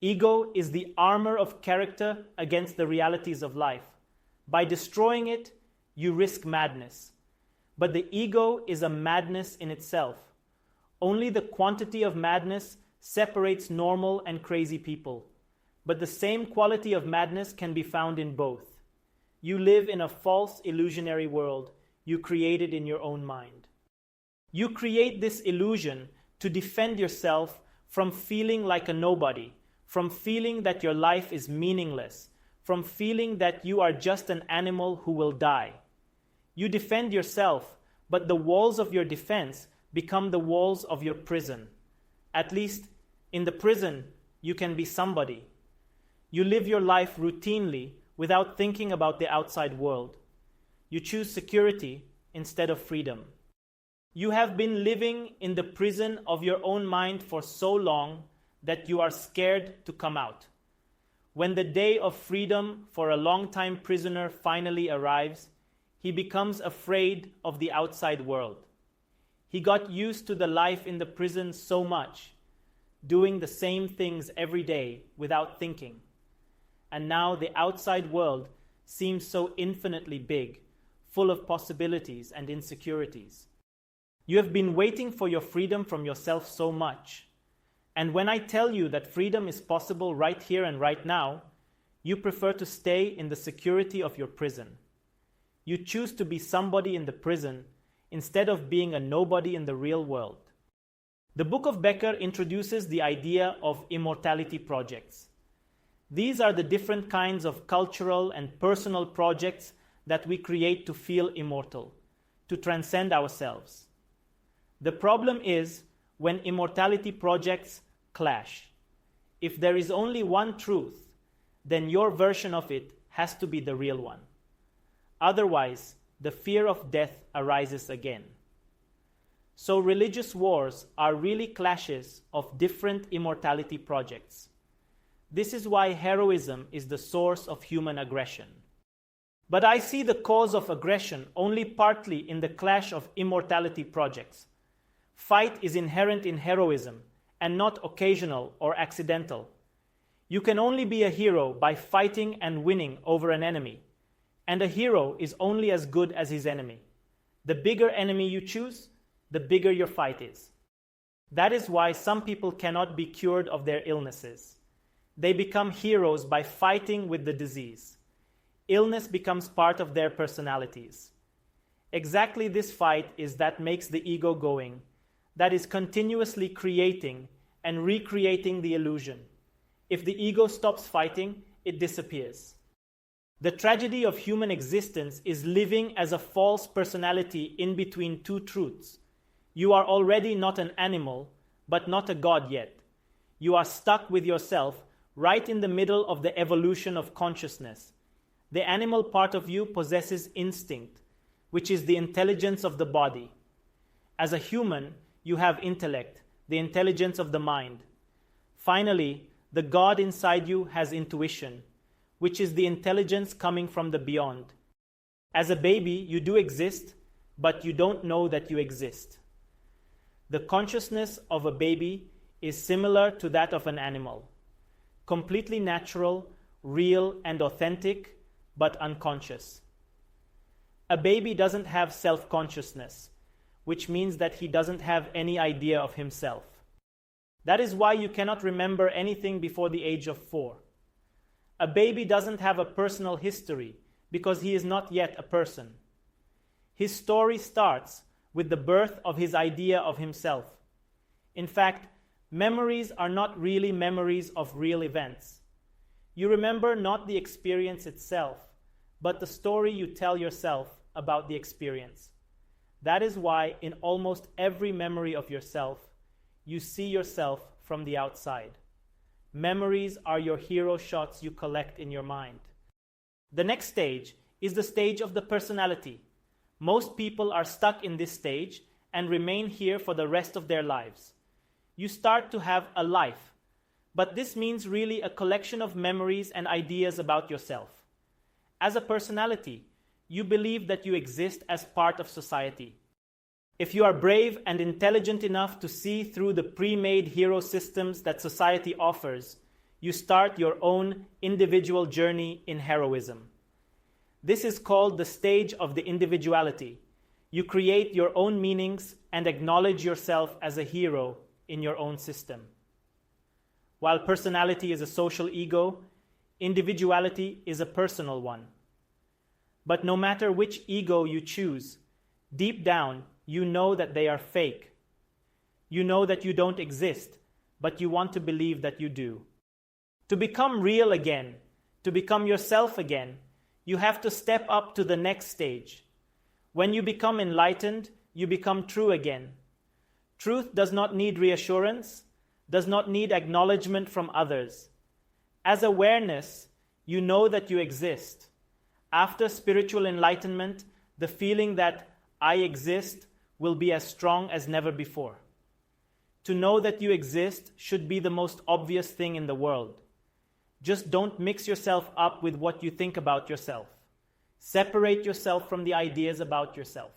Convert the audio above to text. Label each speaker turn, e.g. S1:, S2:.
S1: Ego is the armor of character against the realities of life. By destroying it, you risk madness. But the ego is a madness in itself. Only the quantity of madness separates normal and crazy people. But the same quality of madness can be found in both. You live in a false, illusionary world you created in your own mind. You create this illusion to defend yourself from feeling like a nobody, from feeling that your life is meaningless, from feeling that you are just an animal who will die. You defend yourself, but the walls of your defense become the walls of your prison. At least, in the prison, you can be somebody. You live your life routinely without thinking about the outside world. You choose security instead of freedom. You have been living in the prison of your own mind for so long that you are scared to come out. When the day of freedom for a long-time prisoner finally arrives, he becomes afraid of the outside world. He got used to the life in the prison so much, doing the same things every day without thinking. And now the outside world seems so infinitely big, full of possibilities and insecurities. You have been waiting for your freedom from yourself so much. And when I tell you that freedom is possible right here and right now, you prefer to stay in the security of your prison. You choose to be somebody in the prison instead of being a nobody in the real world. The Book of Becker introduces the idea of immortality projects. These are the different kinds of cultural and personal projects that we create to feel immortal, to transcend ourselves. The problem is when immortality projects clash. If there is only one truth, then your version of it has to be the real one. Otherwise, the fear of death arises again. So religious wars are really clashes of different immortality projects. This is why heroism is the source of human aggression. But I see the cause of aggression only partly in the clash of immortality projects. Fight is inherent in heroism and not occasional or accidental. You can only be a hero by fighting and winning over an enemy. And a hero is only as good as his enemy. The bigger enemy you choose, the bigger your fight is. That is why some people cannot be cured of their illnesses. They become heroes by fighting with the disease. Illness becomes part of their personalities. Exactly this fight is that makes the ego going, that is continuously creating and recreating the illusion. If the ego stops fighting, it disappears. The tragedy of human existence is living as a false personality in between two truths. You are already not an animal, but not a god yet. You are stuck with yourself right in the middle of the evolution of consciousness. The animal part of you possesses instinct, which is the intelligence of the body. As a human, you have intellect, the intelligence of the mind. Finally, the God inside you has intuition, which is the intelligence coming from the beyond. As a baby, you do exist, but you don't know that you exist. The consciousness of a baby is similar to that of an animal, completely natural, real, and authentic, but unconscious. A baby doesn't have self-consciousness, which means that he doesn't have any idea of himself. That is why you cannot remember anything before the age of 4. A baby doesn't have a personal history because he is not yet a person. His story starts with the birth of his idea of himself. In fact, memories are not really memories of real events. You remember not the experience itself, but the story you tell yourself about the experience. That is why in almost every memory of yourself, you see yourself from the outside. Memories are your hero shots you collect in your mind. The next stage is the stage of the personality. Most people are stuck in this stage and remain here for the rest of their lives. You start to have a life, but this means really a collection of memories and ideas about yourself. As a personality, you believe that you exist as part of society. If you are brave and intelligent enough to see through the pre-made hero systems that society offers, you start your own individual journey in heroism. This is called the stage of the individuality. You create your own meanings and acknowledge yourself as a hero in your own system. While personality is a social ego, individuality is a personal one. But no matter which ego you choose, deep down you know that they are fake. You know that you don't exist, but you want to believe that you do. To become real again, to become yourself again, you have to step up to the next stage. When you become enlightened, you become true again. Truth does not need reassurance, does not need acknowledgement from others. As awareness, you know that you exist. After spiritual enlightenment, the feeling that I exist will be as strong as never before. To know that you exist should be the most obvious thing in the world. Just don't mix yourself up with what you think about yourself. Separate yourself from the ideas about yourself.